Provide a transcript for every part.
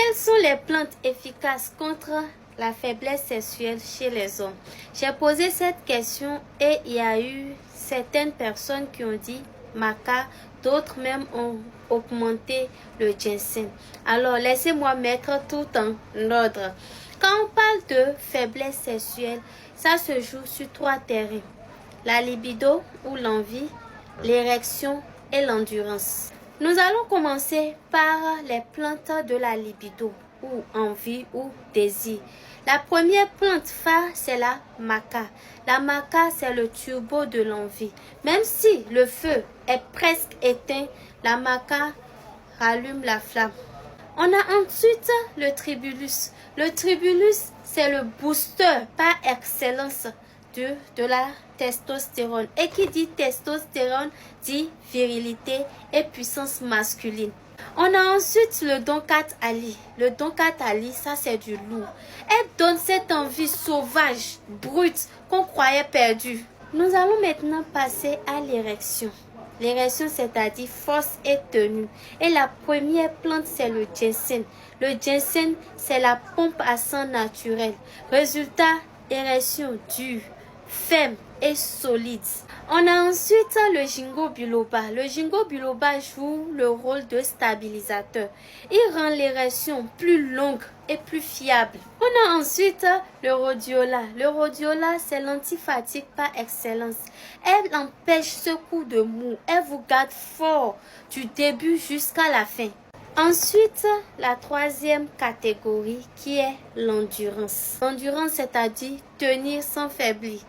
Quelles sont les plantes efficaces contre la faiblesse sexuelle chez les hommes? J'ai posé cette question et il y a eu certaines personnes qui ont dit maca, d'autres même ont augmenté le ginseng. Alors, laissez-moi mettre tout en ordre. Quand on parle de faiblesse sexuelle, ça se joue sur 3 terrains. La libido ou l'envie, l'érection et l'endurance. Nous allons commencer par les plantes de la libido ou envie ou désir. La première plante phare, c'est la maca. La maca, c'est le turbo de l'envie. Même si le feu est presque éteint, la maca rallume la flamme. On a ensuite le tribulus. Le tribulus, c'est le booster par excellence de la testostérone. Et qui dit testostérone dit virilité et puissance masculine. On a ensuite le Donkat Ali. Le Donkat Ali, ça c'est du lourd. Elle donne cette envie sauvage, brute, qu'on croyait perdue. Nous allons maintenant passer à l'érection. L'érection, c'est-à-dire force et tenue. Et la première plante, c'est le ginseng. Le ginseng, c'est la pompe à sang naturelle. Résultat, érection dure, ferme et solide. On a ensuite le ginkgo biloba. Le ginkgo biloba joue le rôle de stabilisateur. Il rend l'érection plus longue et plus fiable. On a ensuite le rhodiola. Le rhodiola, c'est l'antifatigue par excellence. Elle empêche ce coup de mou. Elle vous garde fort du début jusqu'à la fin. Ensuite, la troisième catégorie qui est l'endurance. L'endurance, c'est-à-dire tenir sans faiblir.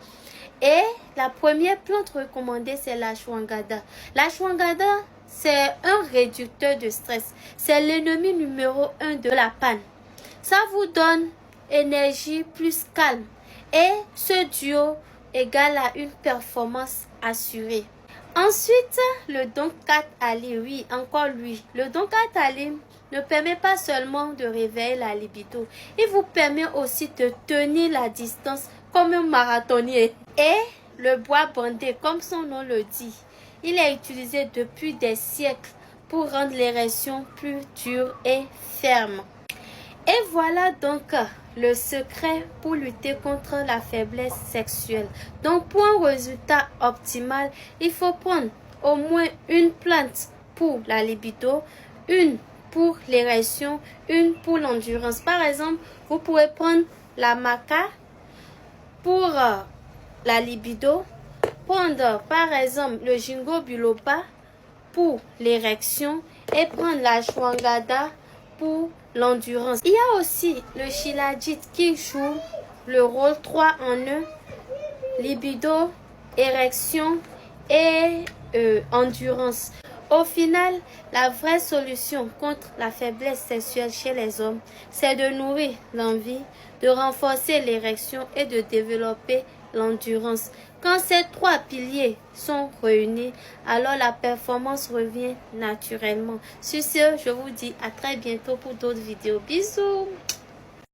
Et la première plante recommandée, c'est l'ashwagandha. L'ashwagandha, c'est un réducteur de stress. C'est l'ennemi numéro 1 de la panne. Ça vous donne énergie plus calme. Et ce duo égale à une performance assurée. Ensuite, le Donkat Ali, oui, encore lui. Le Donkat Ali ne permet pas seulement de réveiller la libido. Il vous permet aussi de tenir la distance comme un marathonnier. Et le bois bandé, comme son nom le dit, il est utilisé depuis des siècles pour rendre l'érection plus dure et ferme. Et voilà donc le secret pour lutter contre la faiblesse sexuelle. Donc pour un résultat optimal, il faut prendre au moins une plante pour la libido, une pour l'érection, une pour l'endurance. Par exemple, vous pouvez prendre la maca pour la libido, prendre par exemple le ginkgo biloba pour l'érection et prendre la ashwagandha pour l'endurance. Il y a aussi le shilajit qui joue le rôle 3 en 1, libido, érection et endurance. Au final, la vraie solution contre la faiblesse sexuelle chez les hommes, c'est de nourrir l'envie, de renforcer l'érection et de développer l'endurance. Quand ces 3 piliers sont réunis, alors la performance revient naturellement. Sur ce, je vous dis à très bientôt pour d'autres vidéos. Bisous!